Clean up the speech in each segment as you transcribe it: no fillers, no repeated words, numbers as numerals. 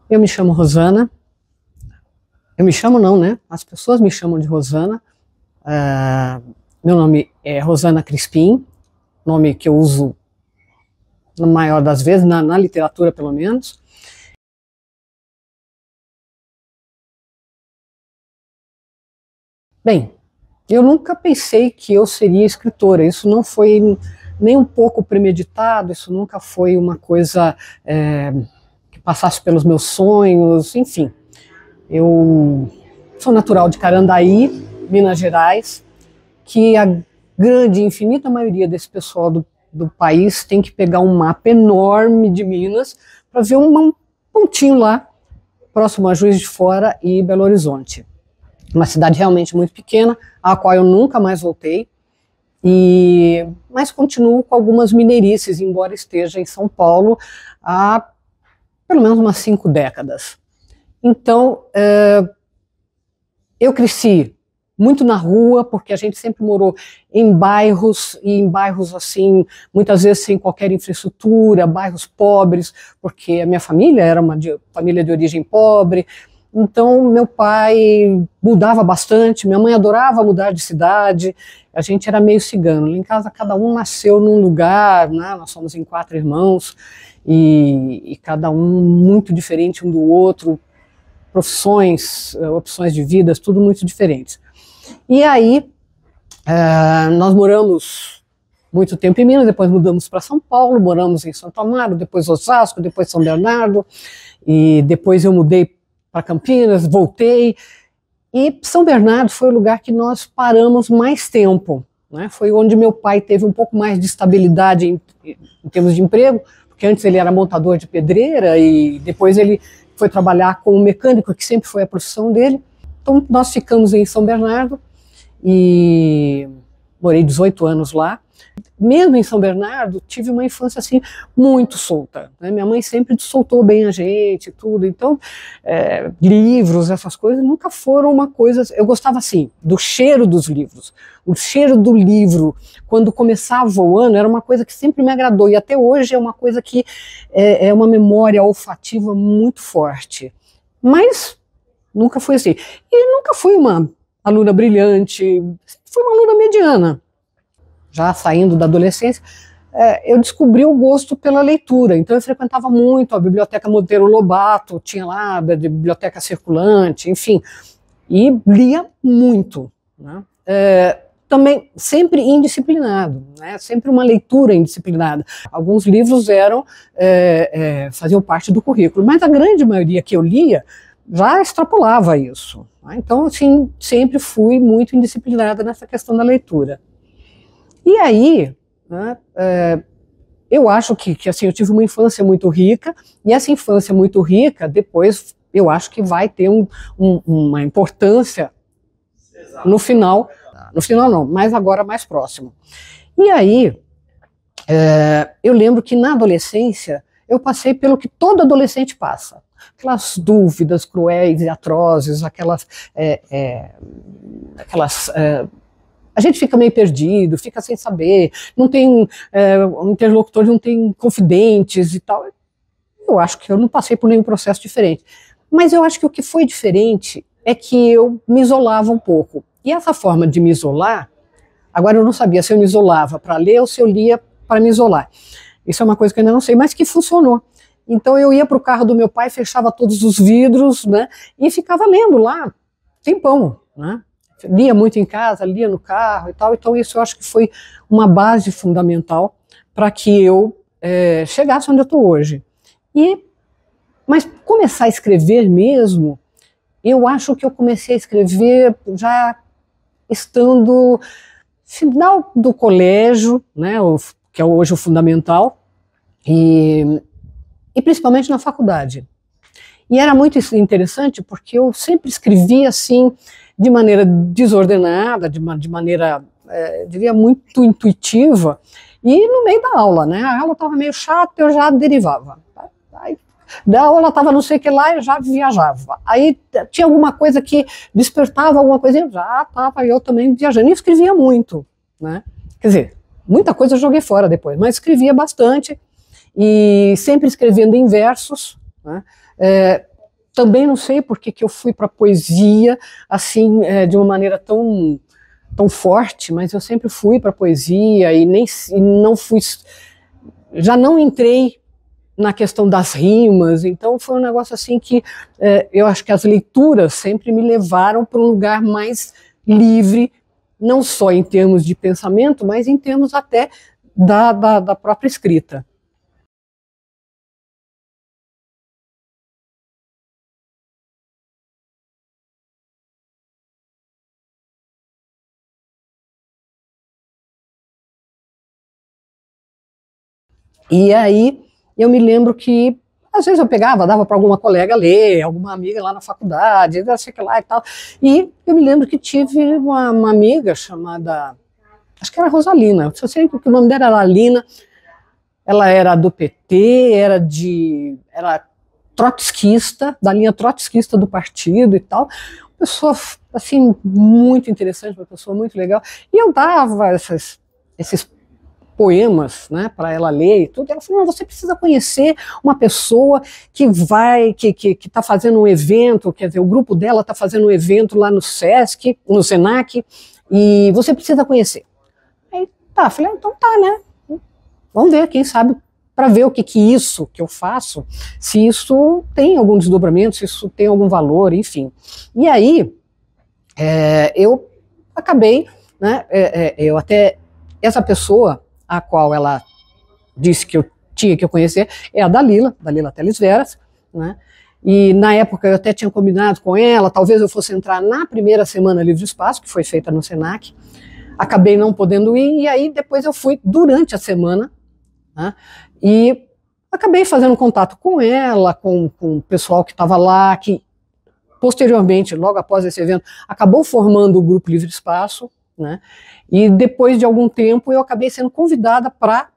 Eu me chamo Rosana. Eu me chamo não, né? As pessoas me chamam de Rosana. Meu nome é Rosana Crispim, nome que eu uso na maior das vezes, na literatura pelo menos. Bem, eu nunca pensei que eu seria escritora, isso não foi nem um pouco premeditado, isso nunca foi uma coisa que passasse pelos meus sonhos, enfim. Eu sou natural de Carandaí, Minas Gerais, que a grande, infinita maioria desse pessoal do país tem que pegar um mapa enorme de Minas para ver um pontinho lá, próximo a Juiz de Fora e Belo Horizonte. Uma cidade realmente muito pequena, a qual eu nunca mais voltei, mas continuo com algumas mineirices, embora esteja em São Paulo há pelo menos umas 5 décadas. Então, eu cresci muito na rua, porque a gente sempre morou em bairros, e em bairros assim, muitas vezes sem qualquer infraestrutura, bairros pobres, porque a minha família era uma família de origem pobre. Então, meu pai mudava bastante, minha mãe adorava mudar de cidade, a gente era meio cigano. Lá em casa, cada um nasceu num lugar, né? Nós somos em 4 irmãos, e cada um muito diferente um do outro, profissões, opções de vida, tudo muito diferentes. E aí, nós moramos muito tempo em Minas, depois mudamos para São Paulo, moramos em Santo Amaro, depois Osasco, depois São Bernardo, e depois eu mudei para Campinas, voltei, e São Bernardo foi o lugar que nós paramos mais tempo, né? Foi onde meu pai teve um pouco mais de estabilidade em termos de emprego, porque antes ele era montador de pedreira e depois ele foi trabalhar como mecânico, que sempre foi a profissão dele. Então nós ficamos em São Bernardo e morei 18 anos lá. Mesmo em São Bernardo, tive uma infância assim muito solta, né? Minha mãe sempre soltou bem a gente, tudo. Então, livros, essas coisas nunca foram uma coisa. Eu gostava assim do cheiro dos livros, o cheiro do livro quando começava o ano era uma coisa que sempre me agradou e até hoje é uma coisa que é uma memória olfativa muito forte. Mas nunca fui assim. E nunca fui uma aluna brilhante, fui uma aluna mediana. Já saindo da adolescência, eu descobri o gosto pela leitura, então eu frequentava muito a Biblioteca Monteiro Lobato, tinha lá a biblioteca circulante, enfim, e lia muito, né? Também sempre indisciplinado, né? Sempre uma leitura indisciplinada. Alguns livros faziam parte do currículo, mas a grande maioria que eu lia já extrapolava isso, né? Então, assim, sempre fui muito indisciplinada nessa questão da leitura. E aí, né, eu acho que assim, eu tive uma infância muito rica, e essa infância muito rica, depois, eu acho que vai ter uma importância no final não, mas agora mais próximo. E aí, eu lembro que na adolescência, eu passei pelo que todo adolescente passa, aquelas dúvidas cruéis e atrozes, a gente fica meio perdido, fica sem saber, não tem interlocutores, não tem confidentes e tal. Eu acho que eu não passei por nenhum processo diferente. Mas eu acho que o que foi diferente é que eu me isolava um pouco. E essa forma de me isolar, agora eu não sabia se eu me isolava para ler ou se eu lia para me isolar. Isso é uma coisa que eu ainda não sei, mas que funcionou. Então eu ia para o carro do meu pai, fechava todos os vidros, né, e ficava lendo lá, tempão, né? Lia muito em casa, lia no carro e tal, então isso eu acho que foi uma base fundamental para que eu chegasse onde eu estou hoje. Mas começar a escrever mesmo, eu acho que eu comecei a escrever já estando final do colégio, né, que é hoje o fundamental, e principalmente na faculdade. E era muito interessante porque eu sempre escrevia assim, de maneira desordenada, de maneira, diria, muito intuitiva, e no meio da aula, né? A aula estava meio chata, eu já derivava. Aí, da aula estava não sei o que lá, eu já viajava. Aí tinha alguma coisa que despertava alguma coisa, eu já estava eu também viajando, e escrevia muito, né? Quer dizer, muita coisa eu joguei fora depois, mas escrevia bastante, e sempre escrevendo em versos, né? também não sei por que eu fui para a poesia, assim, de uma maneira tão forte, mas eu sempre fui para a poesia e não fui, já não entrei na questão das rimas, então foi um negócio assim que eu acho que as leituras sempre me levaram para um lugar mais livre, não só em termos de pensamento, mas em termos até da própria escrita. E aí eu me lembro que às vezes eu pegava, dava para alguma colega ler, alguma amiga lá na faculdade, sei que lá e tal. E eu me lembro que tive uma amiga chamada, acho que era Rosalina, eu sei que o nome dela era Lina, ela era do PT, era trotskista, da linha trotskista do partido e tal. Uma pessoa, assim, muito interessante, uma pessoa muito legal. E eu dava esses poemas, né, para ela ler e tudo. Ela falou: não, você precisa conhecer uma pessoa que está fazendo um evento, quer dizer, o grupo dela está fazendo um evento lá no Sesc, no Senac, e você precisa conhecer. Aí tá, falei: então tá, né? Vamos ver, quem sabe, para ver o que isso que eu faço, se isso tem algum desdobramento, se isso tem algum valor, enfim. E aí, eu acabei, né, eu até, essa pessoa a qual ela disse que eu tinha que conhecer é a Dalila Teles Veras, né, e na época eu até tinha combinado com ela, talvez eu fosse entrar na primeira semana Livre Espaço, que foi feita no Senac, acabei não podendo ir, e aí depois eu fui durante a semana, né, e acabei fazendo contato com ela, com o pessoal que estava lá, que posteriormente, logo após esse evento, acabou formando o Grupo Livre Espaço, né, e depois de algum tempo eu acabei sendo convidada para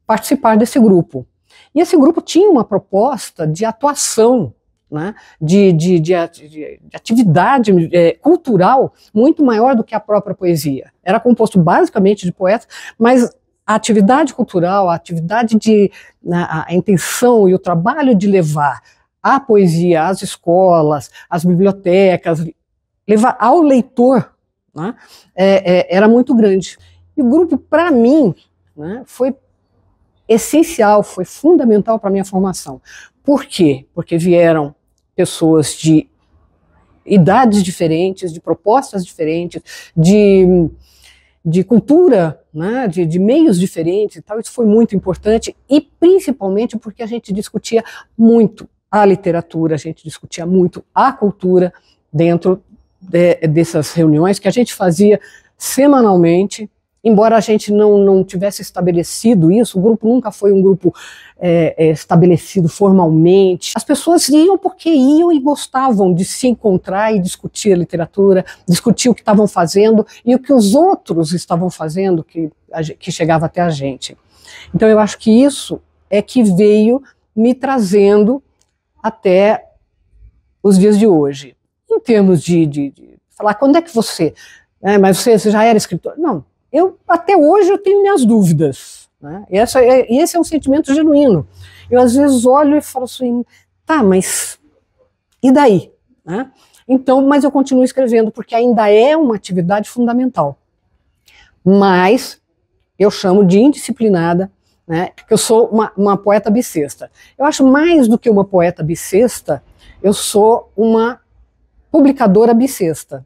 participar desse grupo. E esse grupo tinha uma proposta de atuação, né, de atividade cultural muito maior do que a própria poesia. Era composto basicamente de poetas, mas a atividade cultural, a atividade a intenção e o trabalho de levar a poesia às escolas, às bibliotecas, levar ao leitor, né, era muito grande. E o grupo, para mim, né, foi essencial, foi fundamental para a minha formação. Por quê? Porque vieram pessoas de idades diferentes, de propostas diferentes, de cultura, né, de meios diferentes e tal. Isso foi muito importante, e principalmente porque a gente discutia muito a literatura, a gente discutia muito a cultura dentro dessas reuniões que a gente fazia semanalmente. Embora a gente não tivesse estabelecido isso, o grupo nunca foi um grupo estabelecido formalmente. As pessoas iam porque iam e gostavam de se encontrar e discutir a literatura, discutir o que estavam fazendo e o que os outros estavam fazendo, que chegava até a gente. Então eu acho que isso é que veio me trazendo até os dias de hoje. Em termos de falar, quando é que você... mas você já era escritor? Não. Até hoje eu tenho minhas dúvidas, né? Esse é um sentimento genuíno. Eu às vezes olho e falo assim, tá, mas e daí? Né? Então, mas eu continuo escrevendo, porque ainda é uma atividade fundamental. Mas eu chamo de indisciplinada, né? Eu sou uma poeta bissexta. Eu acho mais do que uma poeta bissexta, eu sou uma publicadora bissexta,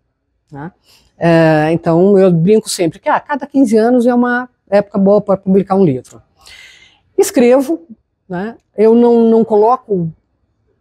né? Então eu brinco sempre que cada 15 anos é uma época boa para publicar um livro. Escrevo, né? Eu não coloco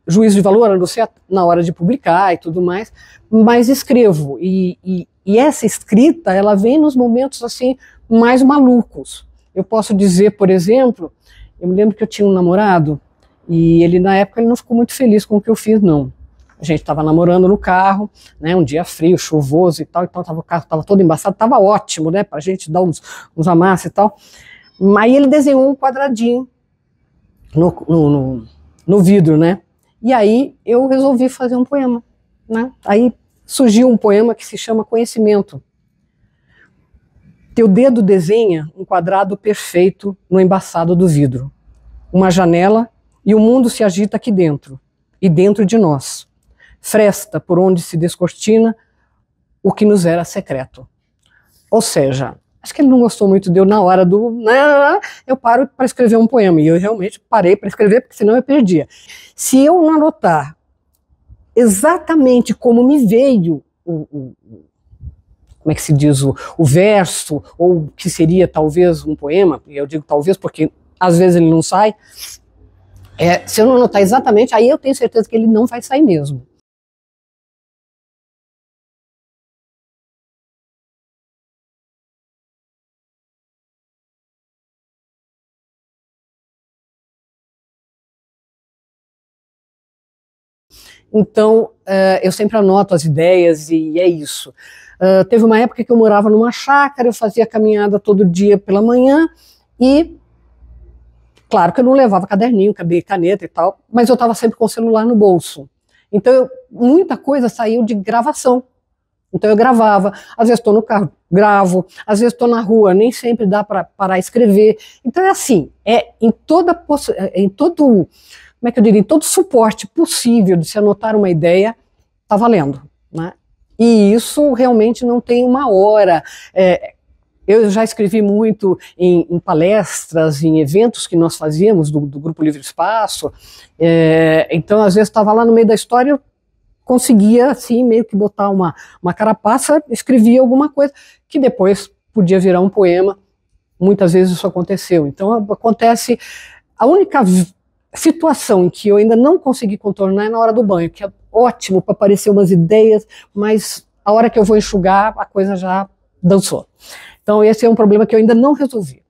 juízo de valor, a não ser na hora de publicar e tudo mais, mas escrevo, e essa escrita, ela vem nos momentos assim mais malucos. Eu posso dizer, por exemplo, eu me lembro que eu tinha um namorado, e ele na época ele não ficou muito feliz com o que eu fiz, não. A gente estava namorando no carro, né, um dia frio, chuvoso e tal, então o carro estava todo embaçado, estava ótimo, né, para a gente dar uns amassos e tal. Mas ele desenhou um quadradinho no vidro, né, e aí eu resolvi fazer um poema, né. Aí surgiu um poema que se chama Conhecimento. Teu dedo desenha um quadrado perfeito no embaçado do vidro, uma janela, e o mundo se agita aqui dentro. e dentro de nós, fresta por onde se descortina o que nos era secreto. Ou seja, acho que ele não gostou muito de eu, na hora do... eu paro para escrever um poema, e eu realmente parei para escrever, porque senão eu perdia. Se eu não anotar exatamente como me veio como é que se diz, o verso, ou que seria talvez um poema, e eu digo talvez porque às vezes ele não sai, se eu não anotar exatamente, aí eu tenho certeza que ele não vai sair mesmo. Então, eu sempre anoto as ideias e é isso. Teve uma época que eu morava numa chácara, eu fazia caminhada todo dia pela manhã e, claro que eu não levava caderninho, caneta e tal, mas eu estava sempre com o celular no bolso. Então, muita coisa saiu de gravação. Então eu gravava, às vezes estou no carro, gravo, às vezes estou na rua, nem sempre dá para parar e escrever. Então é assim, em todo, como é que eu diria, em todo suporte possível de se anotar uma ideia, está valendo, né? E isso realmente não tem uma hora. Eu já escrevi muito em palestras, em eventos que nós fazíamos do Grupo Livre Espaço, então às vezes estava lá no meio da história, eu conseguia assim meio que botar uma carapaça, escrevia alguma coisa que depois podia virar um poema. Muitas vezes isso aconteceu. Então acontece, a única situação em que eu ainda não consegui contornar é na hora do banho, que é ótimo para aparecer umas ideias, mas a hora que eu vou enxugar a coisa já dançou. Então esse é um problema que eu ainda não resolvi.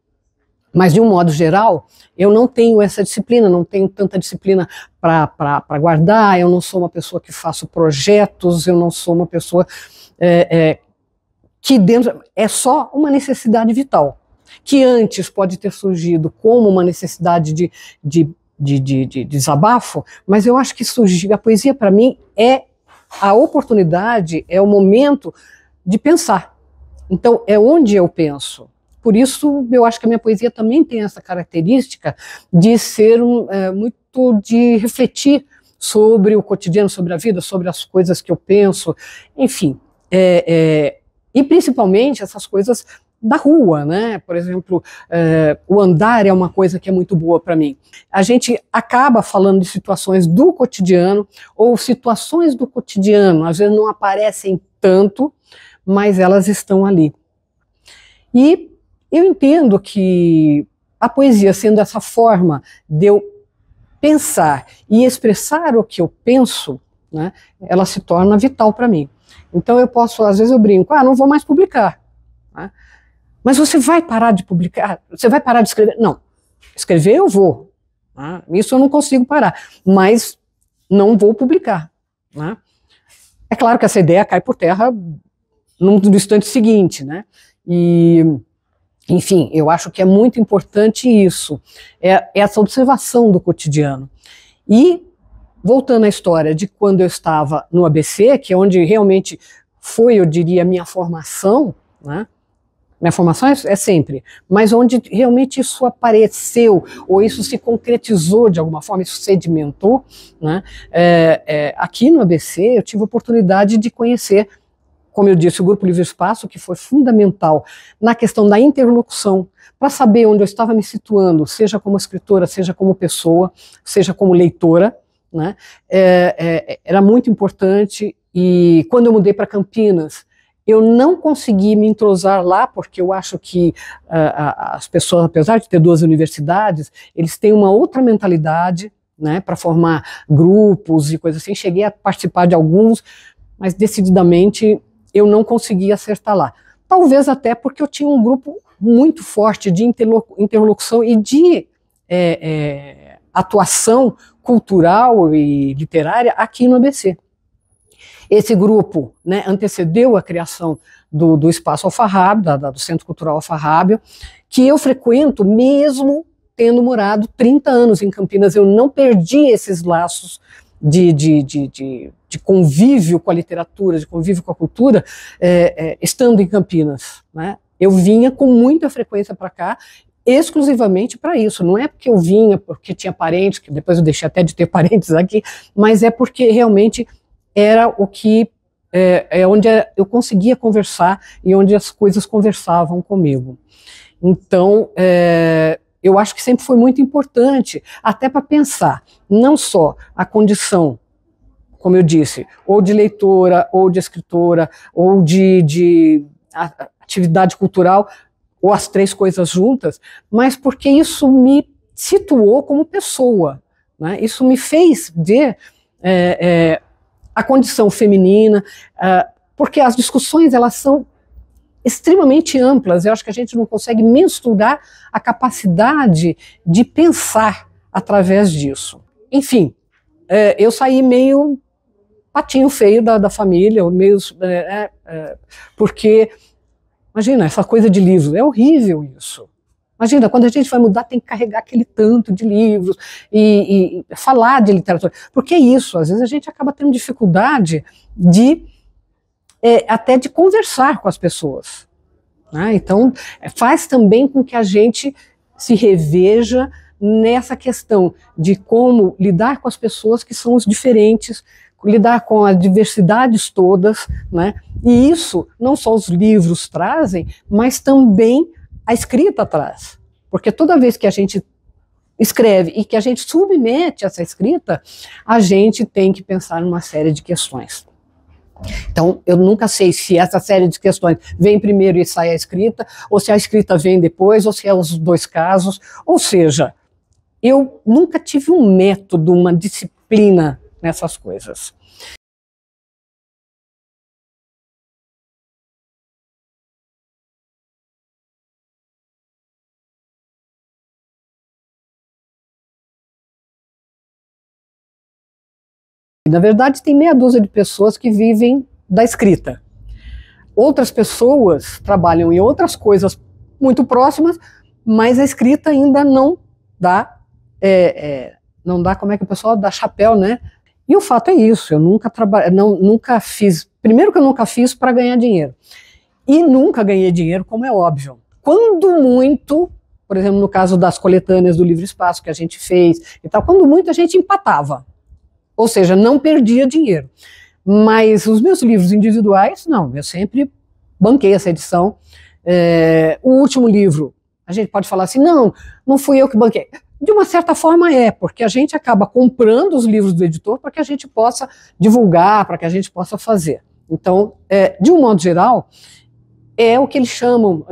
Mas de um modo geral, eu não tenho essa disciplina, não tenho tanta disciplina para guardar, eu não sou uma pessoa que faço projetos, eu não sou uma pessoa que dentro é só uma necessidade vital, que antes pode ter surgido como uma necessidade de desabafo, mas eu acho que surgiu, a poesia para mim é a oportunidade, é o momento de pensar. Então é onde eu penso. Por isso, eu acho que a minha poesia também tem essa característica de ser muito de refletir sobre o cotidiano, sobre a vida, sobre as coisas que eu penso, enfim. E principalmente essas coisas da rua, né? Por exemplo, o andar é uma coisa que é muito boa para mim. A gente acaba falando de situações do cotidiano, ou situações do cotidiano, às vezes não aparecem tanto, mas elas estão ali. E eu entendo que a poesia, sendo essa forma de eu pensar e expressar o que eu penso, né, ela se torna vital para mim. Então eu posso, às vezes eu brinco, não vou mais publicar. Né? Mas você vai parar de publicar? Você vai parar de escrever? Não, escrever eu vou. Né? Isso eu não consigo parar, mas não vou publicar. Né? É claro que essa ideia cai por terra no instante seguinte, né? Enfim, eu acho que é muito importante isso, essa observação do cotidiano. E, voltando à história de quando eu estava no ABC, que é onde realmente foi, eu diria, a minha formação, né? Minha formação é sempre, mas onde realmente isso apareceu, ou isso se concretizou de alguma forma, isso sedimentou, né? Aqui no ABC eu tive a oportunidade de conhecer, como eu disse, o Grupo Livre Espaço, que foi fundamental na questão da interlocução, para saber onde eu estava me situando, seja como escritora, seja como pessoa, seja como leitora, né? Era muito importante. E quando eu mudei para Campinas, eu não consegui me entrosar lá, porque eu acho que as pessoas, apesar de ter duas universidades, eles têm uma outra mentalidade, né, para formar grupos e coisas assim. Cheguei a participar de alguns, mas decididamente eu não consegui acertar lá. Talvez até porque eu tinha um grupo muito forte de interlocução e de atuação cultural e literária aqui no ABC. Esse grupo, né, antecedeu a criação do Espaço Alfarrábio, do Centro Cultural Alfarrábio, que eu frequento mesmo tendo morado 30 anos em Campinas. Eu não perdi esses laços de convívio com a literatura, de convívio com a cultura, estando em Campinas. Né? Eu vinha com muita frequência para cá, exclusivamente para isso. Não é porque eu vinha, porque tinha parentes, que depois eu deixei até de ter parentes aqui, mas é porque realmente era o que onde eu conseguia conversar e onde as coisas conversavam comigo. Então, eu acho que sempre foi muito importante, até para pensar não só a condição, como eu disse, ou de leitora, ou de escritora, ou de atividade cultural, ou as três coisas juntas, mas porque isso me situou como pessoa, né? Isso me fez ver a condição feminina, porque as discussões elas são extremamente amplas. Eu acho que a gente não consegue mensurar a capacidade de pensar através disso. Enfim, eu saí meio patinho feio da família, meio, porque, imagina, essa coisa de livros, é horrível isso. Imagina, quando a gente vai mudar, tem que carregar aquele tanto de livros e falar de literatura. Porque é isso, às vezes a gente acaba tendo dificuldade de até de conversar com as pessoas, né? Então, faz também com que a gente se reveja nessa questão de como lidar com as pessoas que são os diferentes, lidar com as diversidades todas, né? E isso não só os livros trazem, mas também a escrita traz. Porque toda vez que a gente escreve e que a gente submete essa escrita, a gente tem que pensar numa série de questões. Então, eu nunca sei se essa série de questões vem primeiro e sai a escrita, ou se a escrita vem depois, ou se é os dois casos. Ou seja, eu nunca tive um método, uma disciplina nessas coisas. Na verdade, tem meia dúzia de pessoas que vivem da escrita. Outras pessoas trabalham em outras coisas muito próximas, mas a escrita ainda não dá, não dá, como é que o pessoal dá chapéu, né? E o fato é isso, eu nunca fiz, primeiro que eu nunca fiz para ganhar dinheiro, e nunca ganhei dinheiro, como é óbvio. Quando muito, por exemplo, no caso das coletâneas do Livre Espaço que a gente fez e tal, quando muito a gente empatava. Ou seja, não perdia dinheiro. Mas os meus livros individuais, não, eu sempre banquei essa edição. O último livro, a gente pode falar assim, não fui eu que banquei. De uma certa forma porque a gente acaba comprando os livros do editor para que a gente possa divulgar, para que a gente possa fazer. Então, de um modo geral, é o que eles chamavam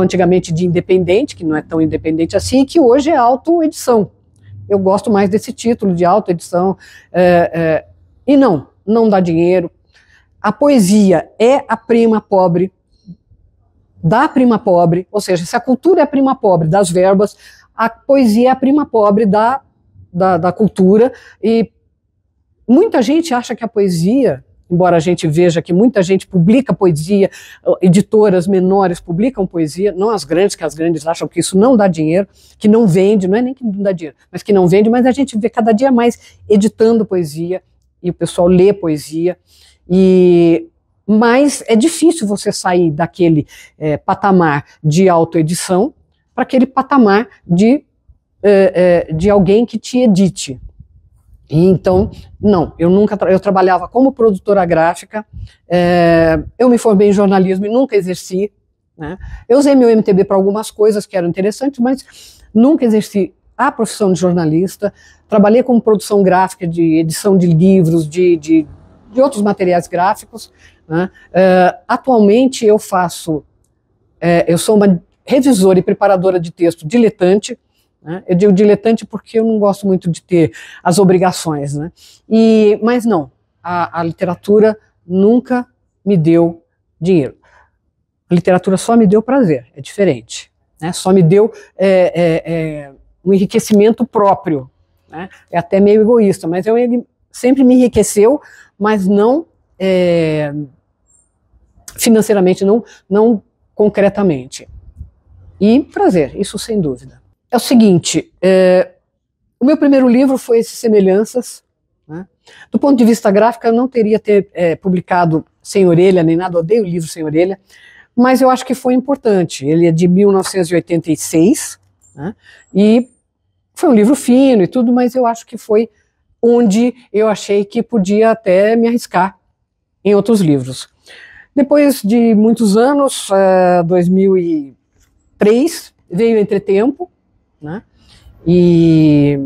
antigamente de independente, que não é tão independente assim, e que hoje é autoedição. Eu gosto mais desse título de autoedição. E não dá dinheiro. A poesia é a prima pobre da prima pobre, ou seja, se a cultura é a prima pobre das verbas, a poesia é a prima pobre da cultura. E muita gente acha que a poesia, embora a gente veja que muita gente publica poesia, editoras menores publicam poesia, não as grandes, que as grandes acham que isso não dá dinheiro, que não vende, não é nem que não dá dinheiro, mas que não vende, mas a gente vê cada dia mais editando poesia, e o pessoal lê poesia, mas é difícil você sair daquele patamar de autoedição para aquele patamar de alguém que te edite. E então, não, eu trabalhava como produtora gráfica, eu me formei em jornalismo e nunca exerci, né? Eu usei meu MTB para algumas coisas que eram interessantes, mas nunca exerci a profissão de jornalista. Trabalhei como produção gráfica de edição de livros, de outros materiais gráficos, né? Atualmente eu sou uma revisora e preparadora de texto diletante. Eu digo diletante porque eu não gosto muito de ter as obrigações, né? Mas não, a literatura nunca me deu dinheiro. A literatura só me deu prazer, é diferente, né? Só me deu um enriquecimento próprio, né? É até meio egoísta, mas ele sempre me enriqueceu, mas não financeiramente, não concretamente. E prazer, isso sem dúvida. É o seguinte, o meu primeiro livro foi esse Semelhanças, né? Do ponto de vista gráfico, eu não teria publicado Sem Orelha, nem nada, odeio livro sem orelha, mas eu acho que foi importante. Ele é de 1986, né? E foi um livro fino e tudo, mas eu acho que foi onde eu achei que podia até me arriscar em outros livros. Depois de muitos anos, 2003, veio o Entretempo, né? E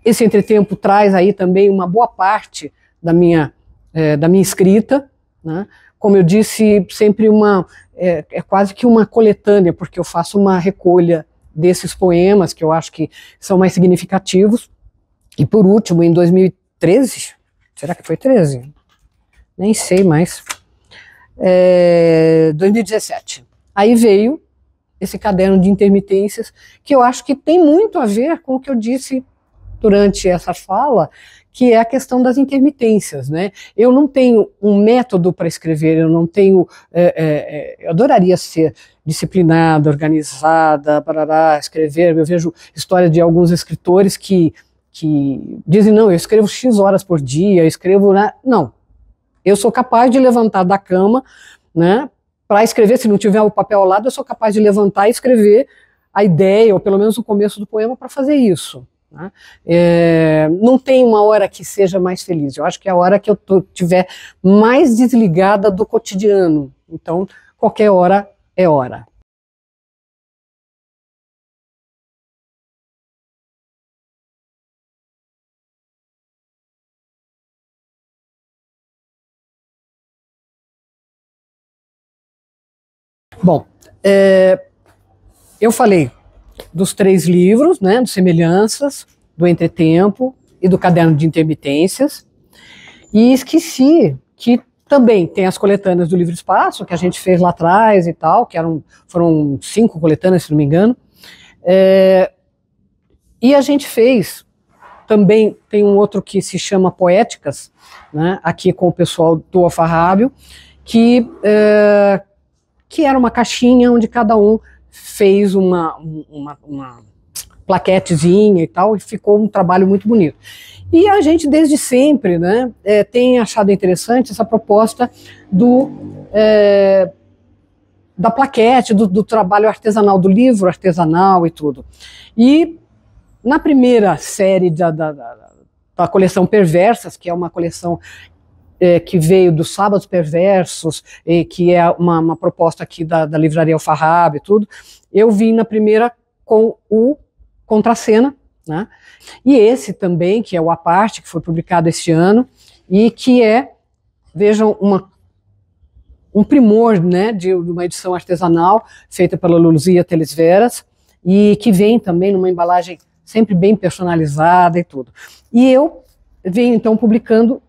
esse Entretempo traz aí também uma boa parte da minha escrita, né? Como eu disse, sempre é quase que uma coletânea, porque eu faço uma recolha desses poemas que eu acho que são mais significativos. E por último, em 2013, será que foi 13? Nem sei mais. 2017. Aí veio esse caderno de intermitências, que eu acho que tem muito a ver com o que eu disse durante essa fala, que é a questão das intermitências, né? Eu não tenho um método para escrever, eu não tenho... eu adoraria ser disciplinada, organizada, para escrever. Eu vejo história de alguns escritores que dizem, não, eu escrevo X horas por dia, eu escrevo... Não, eu sou capaz de levantar da cama, né, para escrever, se não tiver o papel ao lado, eu sou capaz de levantar e escrever a ideia, ou pelo menos o começo do poema, para fazer isso. Né? Não tem uma hora que seja mais feliz, eu acho que é a hora que eu estiver mais desligada do cotidiano. Então, qualquer hora é hora. Bom, eu falei dos 3 livros, né, do Semelhanças, do Entretempo e do Caderno de Intermitências, e esqueci que também tem as coletâneas do Livro Espaço, que a gente fez lá atrás e tal, que foram 5 coletâneas, se não me engano, e a gente fez também, tem um outro que se chama Poéticas, né, aqui com o pessoal do Alfarrábio, que era uma caixinha onde cada um fez uma plaquetezinha e tal, e ficou um trabalho muito bonito. E a gente, desde sempre, né, tem achado interessante essa proposta da plaquete, do trabalho artesanal, do livro artesanal e tudo. E na primeira série da coleção Perversas, que é uma coleção que veio dos Sábados Perversos, que é uma proposta aqui da Livraria Alfarrábio e tudo, eu vim na primeira com o Contracena, né? E esse também, que é o A Parte, que foi publicado este ano, e que vejam, um primor, né, de uma edição artesanal, feita pela Luzia Teles Veras, e que vem também numa embalagem sempre bem personalizada e tudo. E eu venho, então, publicando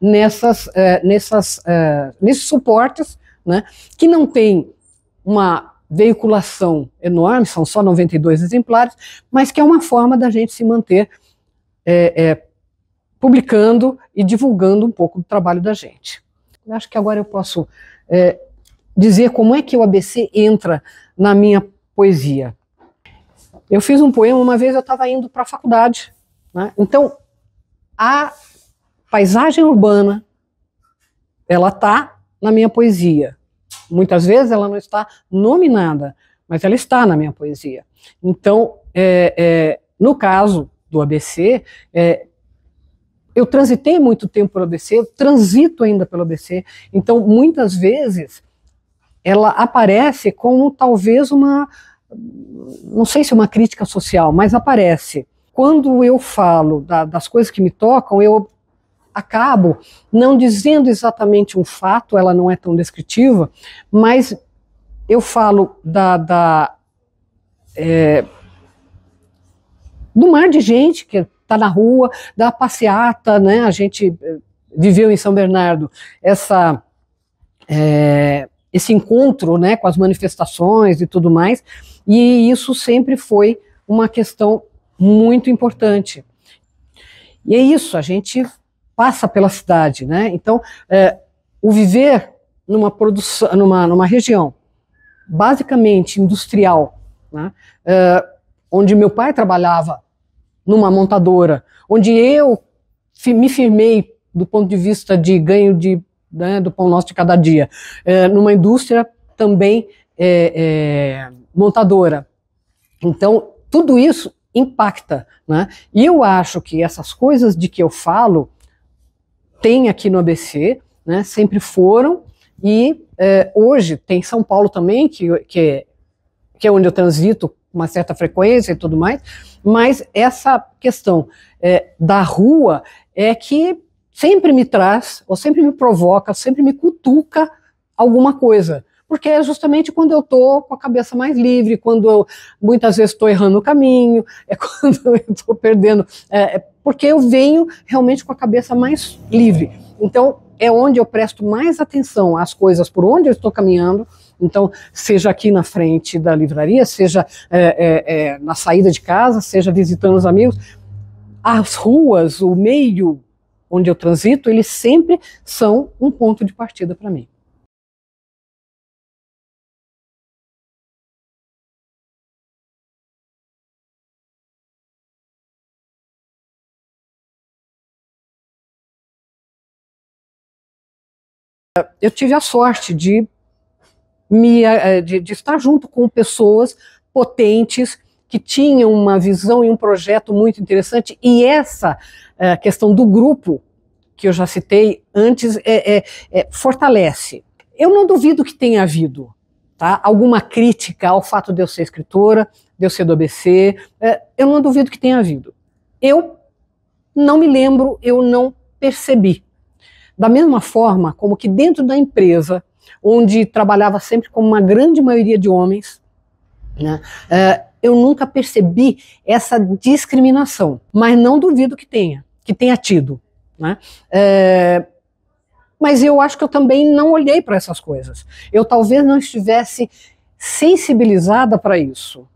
nesses suportes, né, que não tem uma veiculação enorme, são só 92 exemplares, mas que é uma forma da gente se manter publicando e divulgando um pouco do trabalho da gente. Eu acho que agora eu posso dizer como é que o ABC entra na minha poesia. Eu fiz um poema, uma vez eu estava indo para a faculdade, né? Então a paisagem urbana, ela está na minha poesia. Muitas vezes ela não está nominada, mas ela está na minha poesia. Então, no caso do ABC, eu transitei muito tempo pelo ABC, eu transito ainda pelo ABC, então muitas vezes ela aparece como talvez não sei se uma crítica social, mas aparece. Quando eu falo das coisas que me tocam, eu acabo não dizendo exatamente um fato, ela não é tão descritiva, mas eu falo do mar de gente que está na rua, da passeata, né? A gente viveu em São Bernardo esse encontro, né, com as manifestações e tudo mais, e isso sempre foi uma questão muito importante. E é isso, a gente passa pela cidade, né? Então, o viver numa produção, numa região basicamente industrial, né? Onde meu pai trabalhava numa montadora, onde eu me firmei do ponto de vista de ganho né, do pão nosso de cada dia, numa indústria também montadora. Então, tudo isso impacta, né? E eu acho que essas coisas de que eu falo tem aqui no ABC, né? Sempre foram, e hoje tem São Paulo também, que é onde eu transito com uma certa frequência e tudo mais, mas essa questão da rua é que sempre me traz, ou sempre me provoca, sempre me cutuca alguma coisa. Porque é justamente quando eu estou com a cabeça mais livre, quando eu muitas vezes estou errando o caminho, é quando eu estou perdendo, porque eu venho realmente com a cabeça mais livre. Então, é onde eu presto mais atenção às coisas por onde eu estou caminhando. Então, seja aqui na frente da livraria, seja na saída de casa, seja visitando os amigos, as ruas, o meio onde eu transito, eles sempre são um ponto de partida para mim. Eu tive a sorte de estar junto com pessoas potentes que tinham uma visão e um projeto muito interessante, e essa questão do grupo, que eu já citei antes, fortalece. Eu não duvido que tenha havido, tá, alguma crítica ao fato de eu ser escritora, de eu ser do ABC, eu não duvido que tenha havido. Eu não me lembro, eu não percebi. Da mesma forma como que dentro da empresa, onde trabalhava sempre com uma grande maioria de homens, né, eu nunca percebi essa discriminação, mas não duvido que tenha tido. Né? Mas eu acho que eu também não olhei para essas coisas. Eu talvez não estivesse sensibilizada para isso,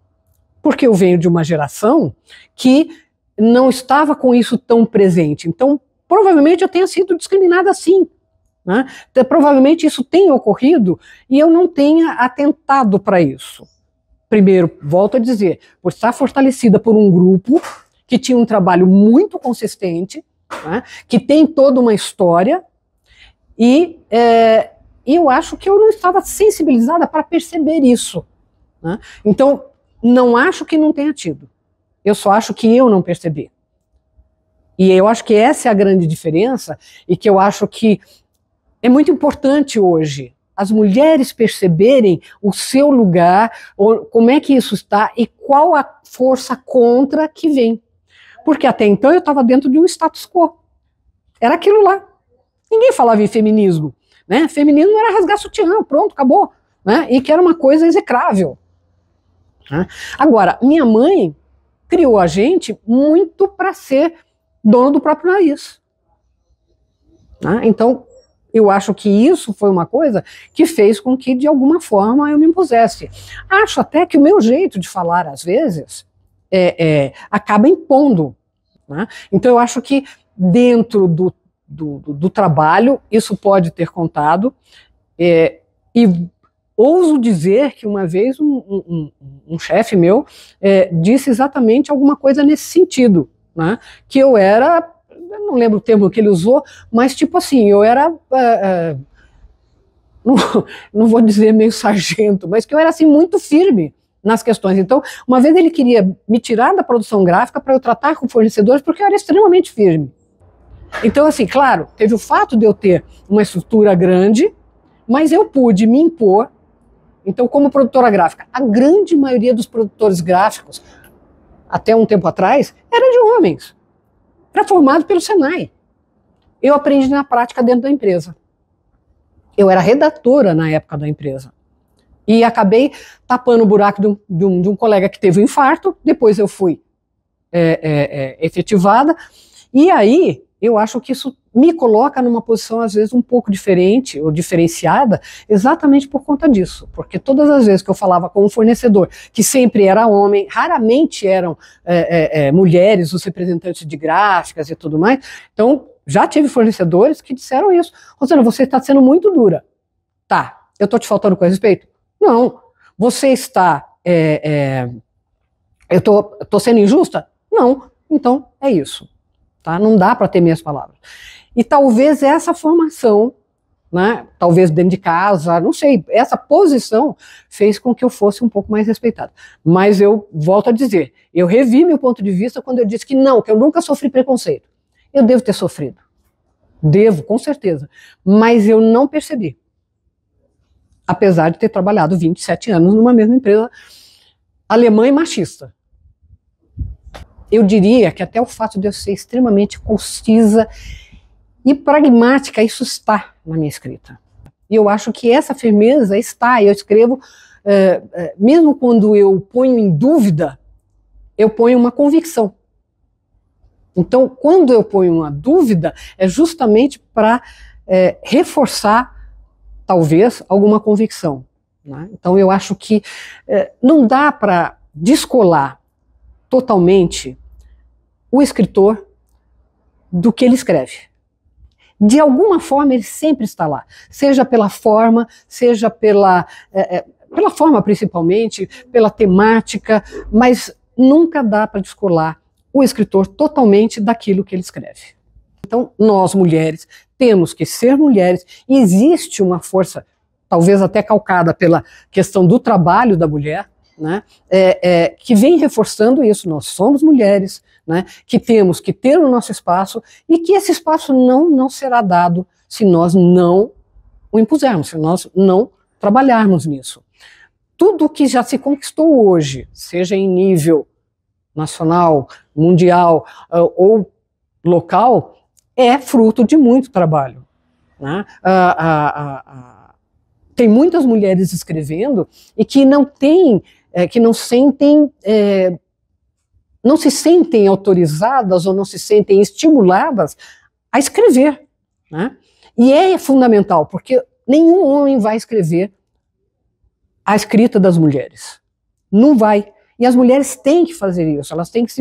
porque eu venho de uma geração que não estava com isso tão presente. Então, provavelmente eu tenha sido discriminada assim. Né? Então, provavelmente isso tenha ocorrido e eu não tenha atentado para isso. Primeiro, volto a dizer, por estar fortalecida por um grupo que tinha um trabalho muito consistente, né? Que tem toda uma história, e eu acho que eu não estava sensibilizada para perceber isso. Né? Então, não acho que não tenha tido. Eu só acho que eu não percebi. E eu acho que essa é a grande diferença, e que eu acho que é muito importante hoje as mulheres perceberem o seu lugar, como é que isso está e qual a força contra que vem. Porque até então eu estava dentro de um status quo. Era aquilo lá. Ninguém falava em feminismo. Né? Feminismo era rasgar sutiã, pronto, acabou. Né? E que era uma coisa execrável. Né? Agora, minha mãe criou a gente muito para ser dono do próprio nariz. Né? Então, eu acho que isso foi uma coisa que fez com que, de alguma forma, eu me impusesse. Acho até que o meu jeito de falar, às vezes, acaba impondo. Né? Então, eu acho que dentro do trabalho, isso pode ter contado, e ouso dizer que uma vez um chefe meu disse exatamente alguma coisa nesse sentido, né? Que eu não lembro o termo que ele usou, mas tipo assim, eu era, não vou dizer meio sargento, mas que eu era assim muito firme nas questões. Então, uma vez ele queria me tirar da produção gráfica para eu tratar com fornecedores, porque eu era extremamente firme. Então, assim, claro, teve o fato de eu ter uma estrutura grande, mas eu pude me impor. Então, como produtora gráfica, a grande maioria dos produtores gráficos, até um tempo atrás, era de homens. Era formado pelo Senai. Eu aprendi na prática dentro da empresa. Eu era redatora na época da empresa. E acabei tapando o buraco de um colega que teve um infarto, depois eu fui efetivada, e aí eu acho que isso me coloca numa posição, às vezes, um pouco diferente ou diferenciada, exatamente por conta disso. Porque todas as vezes que eu falava com um fornecedor, que sempre era homem, raramente eram mulheres, os representantes de gráficas e tudo mais, então já tive fornecedores que disseram isso. Rosana, você está sendo muito dura. Tá, eu estou te faltando com respeito? Não. Você está... eu estou sendo injusta? Não. Então, é isso. Tá? Não dá para ter minhas palavras. E talvez essa formação né? Talvez dentro de casa, não sei. Essa posição fez com que eu fosse um pouco mais respeitada. Mas eu volto a dizer, eu revi meu ponto de vista quando eu disse que não, que eu nunca sofri preconceito. Eu devo ter sofrido. Devo, com certeza. Mas eu não percebi. Apesar de ter trabalhado 27 anos numa mesma empresa alemã e machista. Eu diria que até o fato de eu ser extremamente concisa e pragmática, isso está na minha escrita. E eu acho que essa firmeza está. Eu escrevo, mesmo quando eu ponho em dúvida, eu ponho uma convicção. Então, quando eu ponho uma dúvida, é justamente para reforçar, talvez, alguma convicção, né? Então, eu acho que não dá para descolar totalmente o escritor do que ele escreve. De alguma forma ele sempre está lá, seja pela forma, seja pela forma principalmente, pela temática, mas nunca dá para descolar o escritor totalmente daquilo que ele escreve. Então nós mulheres temos que ser mulheres, e existe uma força, talvez até calcada pela questão do trabalho da mulher, né, que vem reforçando isso. Nós somos mulheres, né, que temos que ter o nosso espaço, e que esse espaço não será dado se nós não o impusermos, se nós não trabalharmos nisso. Tudo que já se conquistou hoje, seja em nível nacional, mundial ou local, é fruto de muito trabalho, né? Tem muitas mulheres escrevendo e que não têm, que não sentem, não se sentem autorizadas ou não se sentem estimuladas a escrever, né? E é fundamental, porque nenhum homem vai escrever a escrita das mulheres. Não vai. E as mulheres têm que fazer isso, elas têm que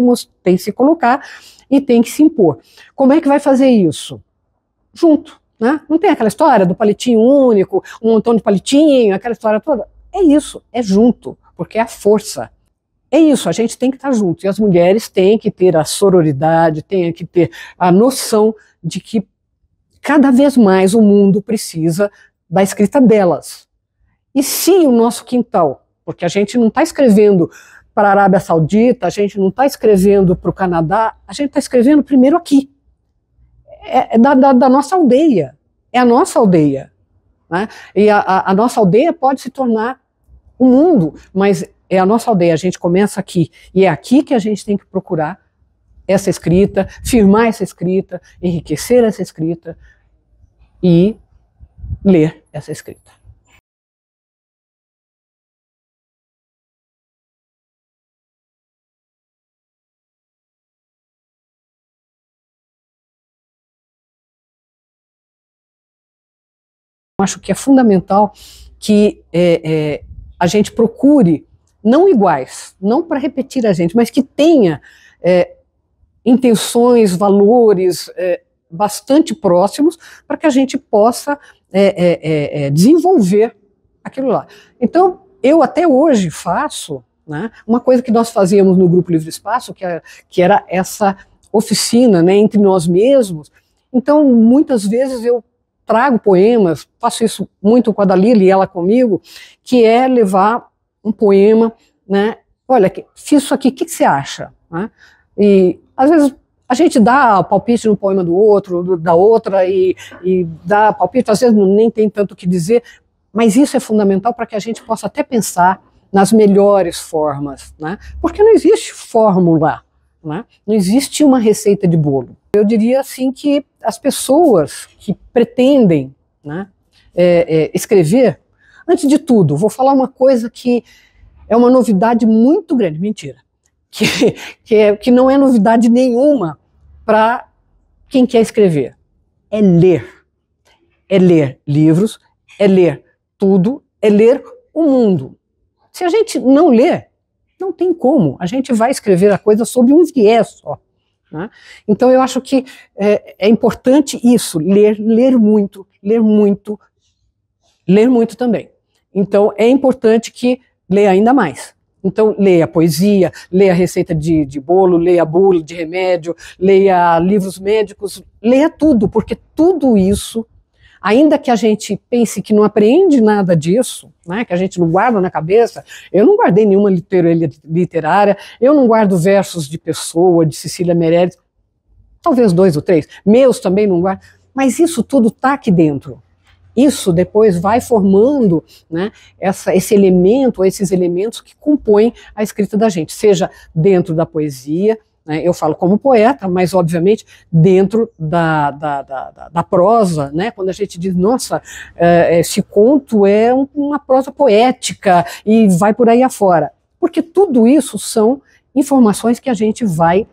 se colocar e têm que se impor. Como é que vai fazer isso? Junto, né? Não tem aquela história do palitinho único, um montão de palitinho, aquela história toda. É isso, é junto, porque é a força. É isso, a gente tem que estar junto. E as mulheres têm que ter a sororidade, têm que ter a noção de que cada vez mais o mundo precisa da escrita delas. E se o nosso quintal, porque a gente não está escrevendo para a Arábia Saudita, a gente não está escrevendo para o Canadá, a gente está escrevendo primeiro aqui. É da nossa aldeia, é a nossa aldeia, né? E a nossa aldeia pode se tornar o mundo, mas é a nossa aldeia, a gente começa aqui, e é aqui que a gente tem que procurar essa escrita, firmar essa escrita, enriquecer essa escrita e ler essa escrita. Acho que é fundamental que a gente procure, não iguais, não para repetir a gente, mas que tenha intenções, valores bastante próximos, para que a gente possa desenvolver aquilo lá. Então, eu até hoje faço, né, uma coisa que nós fazíamos no Grupo Livre Espaço, que era essa oficina, né, entre nós mesmos. Então, muitas vezes eu trago poemas, faço isso muito com a Dalila e ela comigo, que é levar um poema, né? Olha, fiz isso aqui, o que você acha? Né? E às vezes a gente dá palpite no poema do outro, da outra, e dá palpite, às vezes nem tem tanto o que dizer, mas isso é fundamental para que a gente possa até pensar nas melhores formas, né? Porque não existe fórmula, né? Não existe uma receita de bolo. Eu diria assim que as pessoas que pretendem, né, escrever, antes de tudo, vou falar uma coisa que é uma novidade muito grande, mentira, que não é novidade nenhuma para quem quer escrever, é ler livros, é ler tudo, é ler o mundo. Se a gente não ler, não tem como, a gente vai escrever a coisa sob um viés só. Né? Então eu acho que é importante isso, ler muito também. Então é importante que leia ainda mais. Então leia poesia, leia receita de bolo, leia bula de remédio, leia livros médicos, leia tudo, porque tudo isso Ainda que a gente pense que não aprende nada disso, né, que a gente não guarda na cabeça, eu não guardei nenhuma literária, eu não guardo versos de Pessoa, de Cecília Meirelles, talvez 2 ou 3, meus também não guardo, mas isso tudo está aqui dentro. Isso depois vai formando, né, esse elemento, esses elementos que compõem a escrita da gente, seja dentro da poesia, né, eu falo como poeta, mas obviamente dentro da prosa, né, quando a gente diz, nossa, esse conto é uma prosa poética e vai por aí afora, porque tudo isso são informações que a gente vai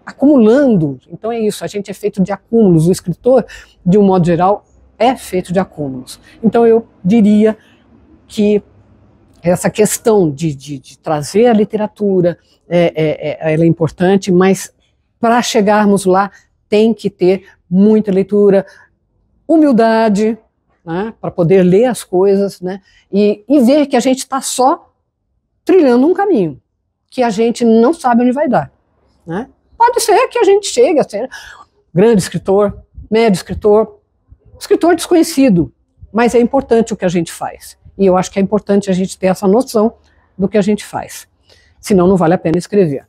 acumulando. Então é isso, a gente é feito de acúmulos, o escritor, de um modo geral, é feito de acúmulos. Então eu diria que essa questão de trazer a literatura, ela é importante, mas para chegarmos lá tem que ter muita leitura, humildade, né, para poder ler as coisas, né, e ver que a gente está só trilhando um caminho, que a gente não sabe onde vai dar, né. Pode ser que a gente chegue a ser grande escritor, médio escritor, escritor desconhecido, mas é importante o que a gente faz. E eu acho que é importante a gente ter essa noção do que a gente faz. Senão não vale a pena escrever.